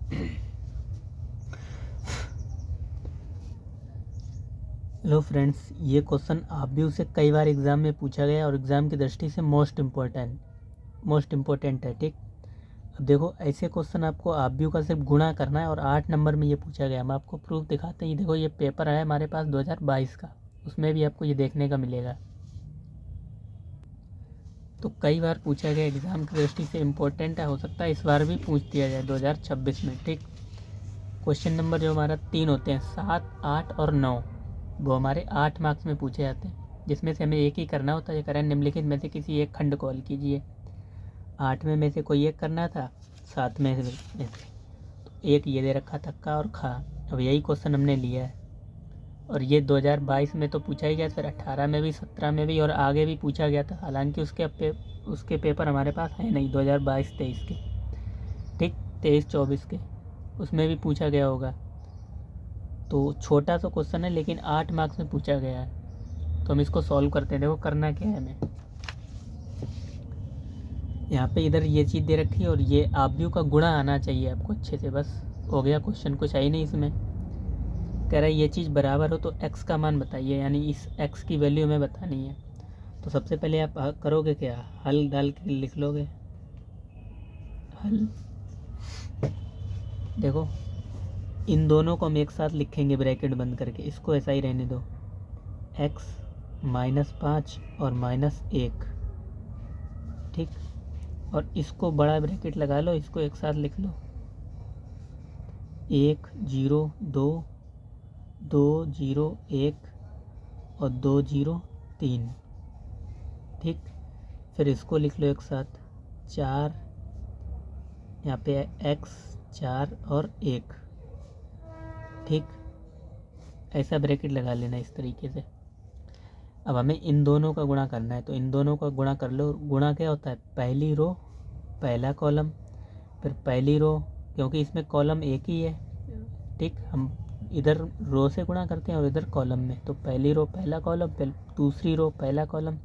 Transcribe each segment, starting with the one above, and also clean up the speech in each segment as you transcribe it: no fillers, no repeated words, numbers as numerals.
Hello friends, ये question आप भी उसे कई बार एग्ज़ाम में पूछा गया और एग्ज़ाम की दृष्टि से मोस्ट इम्पोर्टेंट है। ठीक, अब देखो ऐसे क्वेश्चन आपको आप भी का सिर्फ गुणा करना है और 8 नंबर में ये पूछा गया। हम आपको प्रूफ दिखाते हैं। ये देखो, ये पेपर है हमारे पास 2022 का, उसमें भी आपको ये देखने का मिलेगा। तो कई बार पूछा गया, एग्ज़ाम की दृष्टि से इम्पोर्टेंट है, हो सकता है इस बार भी पूछ दिया जाए 2026 में। ठीक, क्वेश्चन नंबर जो हमारा 3 होते हैं, 7, 8 और 9, वो हमारे 8 मार्क्स में पूछे जाते हैं, जिसमें से हमें एक ही करना होता है। करें निम्नलिखित में से किसी एक खंड को हल कीजिए। 8 में से कोई एक करना था, 7 में से तो एक ये दे रखा था का और खा। अब यही क्वेश्चन हमने लिया है और ये 2022 में तो पूछा ही गया, फिर 18 में भी, 17 में भी और आगे भी पूछा गया था। हालांकि उसके पेपर हमारे पास है नहीं 2022-23 के। ठीक, 23-24 के उसमें भी पूछा गया होगा। तो छोटा सा क्वेश्चन है लेकिन 8 मार्क्स में पूछा गया है। तो हम इसको सॉल्व करते हैं। देखो करना क्या है हमें, यहाँ पे इधर ये चीज़ दे रखी है और ये आव्यूह का गुणा आना चाहिए आपको अच्छे से। बस हो गया क्वेश्चन, कुछ है ही नहीं इसमें। कह रहा है ये चीज़ बराबर हो तो x का मान बताइए, यानी इस x की वैल्यू हमें बतानी है। तो सबसे पहले आप करोगे क्या, हल डाल के लिख लोगे। हल देखो, इन दोनों को हम एक साथ लिखेंगे ब्रैकेट बंद करके, इसको ऐसा ही रहने दो। x -5 और -1। ठीक, और इसको बड़ा ब्रैकेट लगा लो, इसको एक साथ लिख लो। 1 0 2 2 0 1 और 2 0 3। ठीक, फिर इसको लिख लो एक साथ 4, यहाँ पे x 4 और 1। ठीक, ऐसा ब्रैकेट लगा लेना इस तरीके से। अब हमें इन दोनों का गुणा करना है, तो इन दोनों का गुणा कर लो। गुणा क्या होता है, पहली रो पहला कॉलम, फिर पहली रो, क्योंकि इसमें कॉलम एक ही है। ठीक, हम इधर रो से गुणा करते हैं और इधर कॉलम में, तो पहली रो पहला कॉलम, फिर दूसरी रो पहला कॉलम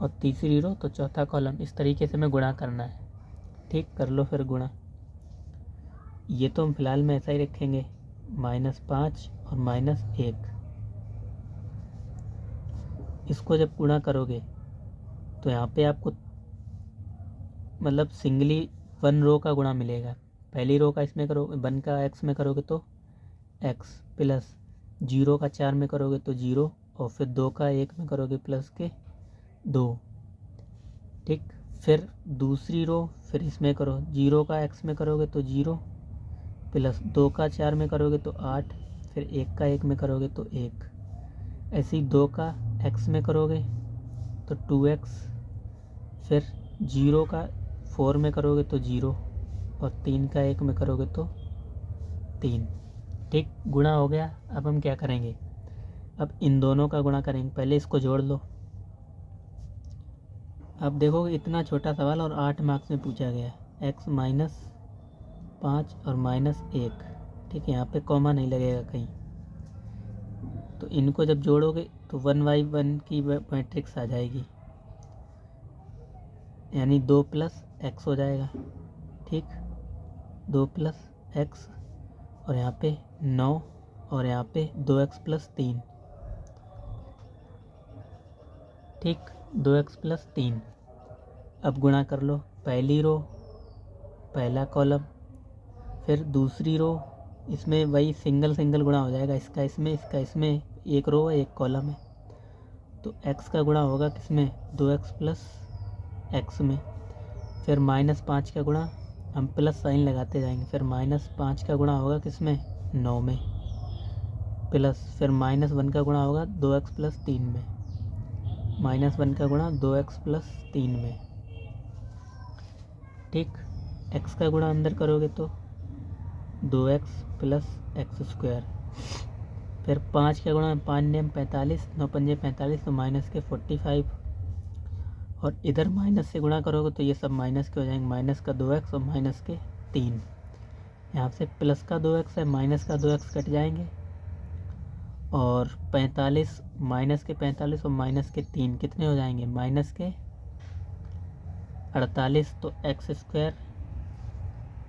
और तीसरी रो तो चौथा कॉलम। इस तरीके से हमें गुणा करना है। ठीक, कर लो फिर गुणा। ये तो हम फिलहाल में ऐसा ही रखेंगे, -5 और -1। इसको जब गुणा करोगे तो यहाँ पे आपको मतलब सिंगली 1 रो का गुणा मिलेगा। पहली रो का इसमें करोगे, 1 का x में करोगे तो x, प्लस 0 का 4 में करोगे तो 0, और फिर 2 का 1 में करोगे प्लस के 2। ठीक, फिर दूसरी रो फिर इसमें करो, 0 का x में करोगे तो 0, प्लस 2 का 4 में करोगे तो 8, फिर 1 का 1 में करोगे तो 1। ऐसे ही 2 का x में करोगे तो 2x, फिर 0 का 4 में करोगे तो 0 और 3 का 1 में करोगे तो 3। ठीक, गुणा हो गया। अब हम क्या करेंगे, अब इन दोनों का गुणा करेंगे। पहले इसको जोड़ लो। अब देखो इतना छोटा सवाल और 8 मार्क्स में पूछा गया, x -5 और -1। ठीक है, यहाँ पे कॉमा नहीं लगेगा कहीं। तो इनको जब जोड़ोगे तो 1/1 की मैट्रिक्स आ जाएगी, यानी 2 + x हो जाएगा। ठीक, 2 + x और यहाँ पे 9 और यहाँ पे 2x + 3। ठीक, 2x + 3। अब गुणा कर लो, पहली रो पहला कॉलम, फिर दूसरी रो, इसमें वही सिंगल गुणा हो जाएगा, इसका इसमें, एक रो है एक कॉलम है। तो x का गुणा होगा किसमें, 2x + x में। फिर -5 का गुणा, हम प्लस साइन लगाते जाएंगे, फिर -5 का गुणा होगा किसमें, 9 में, प्लस फिर -1 का गुणा होगा 2x + 3 में, -1 का गुणा 2x + 3 में। ठीक, x का गुणा अंदर करोगे तो 2x + x²। फिर 5 का गुणा, 5 9 45, 9 5 45, तो -45। और इधर माइनस से गुणा करोगे तो ये सब माइनस के हो जाएंगे, -2x और -3। यहाँ से प्लस का 2x है, माइनस का 2x कट जाएंगे, और 45 -45 और -3 कितने हो जाएंगे, -48। तो x²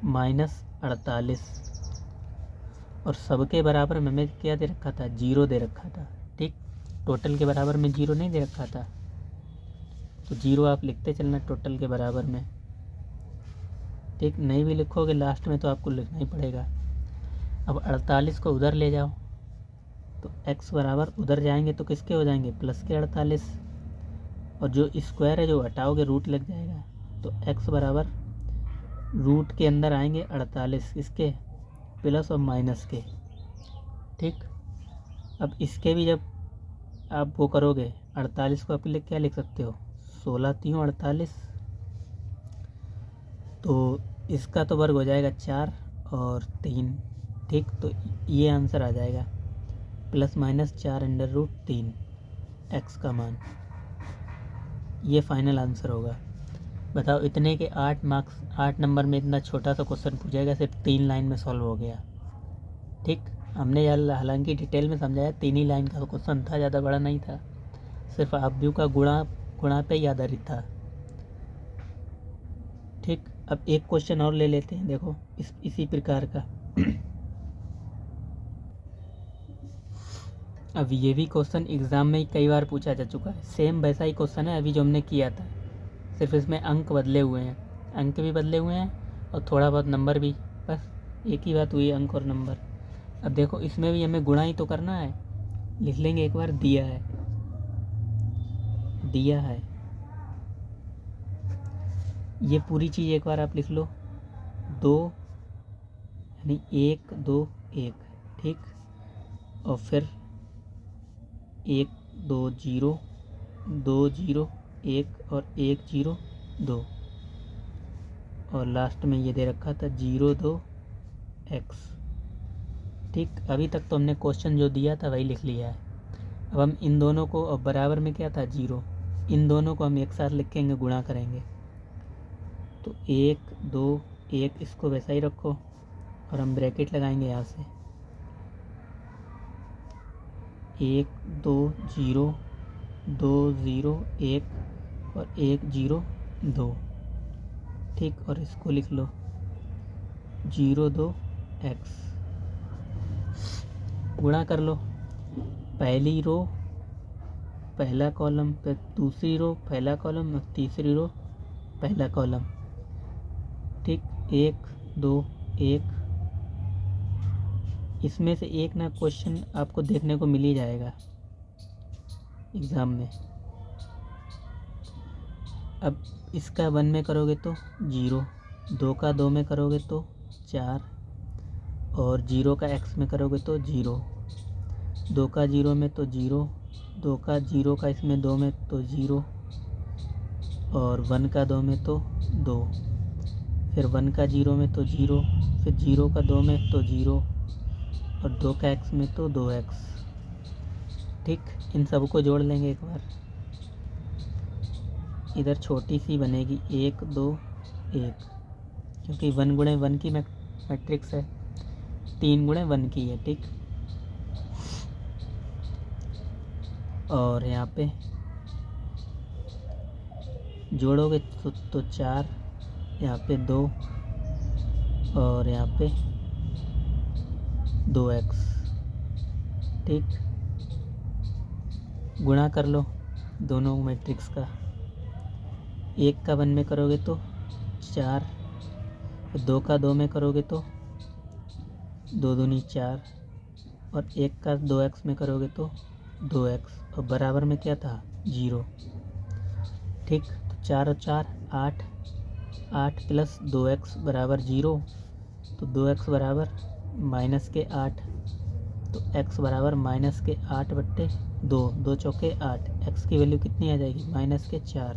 -48 और सबके बराबर में हमें क्या दे रखा था, 0 दे रखा था। ठीक, टोटल के बराबर में 0 नहीं दे रखा था, तो 0 आप लिखते चलना टोटल के बराबर में। ठीक, नहीं भी लिखोगे लास्ट में तो आपको लिखना ही पड़ेगा। अब 48 को उधर ले जाओ तो x बराबर उधर जाएंगे तो किसके हो जाएंगे, प्लस के 48, और जो स्क्वायर है जो हटाओगे रूट लग जाएगा, तो x बराबर रूट के अंदर आएंगे 48, इसके प्लस और माइनस के। ठीक, अब इसके भी जब आप वो करोगे 48 को आप क्या लिख सकते हो, 16 3 48, तो इसका तो वर्ग हो जाएगा 4 और 3। ठीक, तो ये आंसर आ जाएगा +-4√3 x का मान, ये फाइनल आंसर होगा। बताओ इतने के 8 मार्क्स, 8 नंबर में इतना छोटा सा क्वेश्चन पूछेगा, सिर्फ 3 लाइन में सॉल्व हो गया। ठीक, हमने हालांकि डिटेल में समझाया, 3 ही लाइन का क्वेश्चन था, ज़्यादा बड़ा नहीं था, सिर्फ आव्यूह का गुणा पे ही आधारित था। ठीक, अब एक क्वेश्चन और ले लेते हैं, देखो इसी प्रकार का। अब ये भी क्वेश्चन एग्ज़ाम में ही कई बार पूछा जा चुका है, सेम वैसा ही क्वेश्चन है अभी जो हमने किया था, सिर्फ इसमें अंक बदले हुए हैं, अंक भी बदले हुए हैं और थोड़ा बहुत नंबर भी, बस एक ही बात हुई, अंक और नंबर। अब देखो इसमें भी हमें गुणा ही तो करना है, लिख लेंगे एक बार, दिया है ये पूरी चीज़ एक बार आप लिख लो, 2 यानी 1 2 1। ठीक, और फिर 1 2 0 2 0 1 और 1 0 2, और लास्ट में ये दे रखा था 0 2 x। ठीक, अभी तक तो हमने क्वेश्चन जो दिया था वही लिख लिया है। अब हम इन दोनों को, अब बराबर में क्या था 0, इन दोनों को हम एक साथ लिखेंगे, गुणा करेंगे, तो 1 2 1 इसको वैसा ही रखो और हम ब्रैकेट लगाएंगे यहाँ से, 1 2 0 2 0 1 और 1 0 2। ठीक, और इसको लिख लो 0 2 x, गुणा कर लो, पहली रो पहला कॉलम, फिर दूसरी रो पहला कॉलम और तीसरी रो पहला कॉलम। ठीक, 1 2 1, इसमें से एक ना क्वेश्चन आपको देखने को मिल ही जाएगा एग्ज़ाम में। अब इसका 1 में करोगे तो 0, 2 का 2 में करोगे तो 4, और 0 का x में करोगे तो 0, 2 का 0 में तो 0, 2 का 0 का इसमें 2 में तो 0, और 1 का 2 में तो 2, फिर 1 का 0 में तो 0, फिर 0 का 2 में तो 0, और 2 का x में तो 2x। ठीक, इन सब को जोड़ लेंगे एक बार, इधर छोटी सी बनेगी 1 2 1, क्योंकि 1 गुणे 1 की मैट्रिक्स है, 3 गुणे 1 की है। ठीक, और यहाँ पे जोड़ोगे तो 4, यहाँ पे 2 और यहाँ पे 2x। ठीक, गुणा कर लो दोनों मैट्रिक्स का, 1 का 1 में करोगे तो 4, 2 का 2 में करोगे तो 2 दूनी 4, और 1 का 2x में करोगे तो 2x, और बराबर में क्या था 0। ठीक, तो 4 और 4 8, 8 + 2x बराबर 0, तो 2x बराबर -8, तो x बराबर -8/2, 2 चौके 8, x की वैल्यू कितनी आ जाएगी, -4।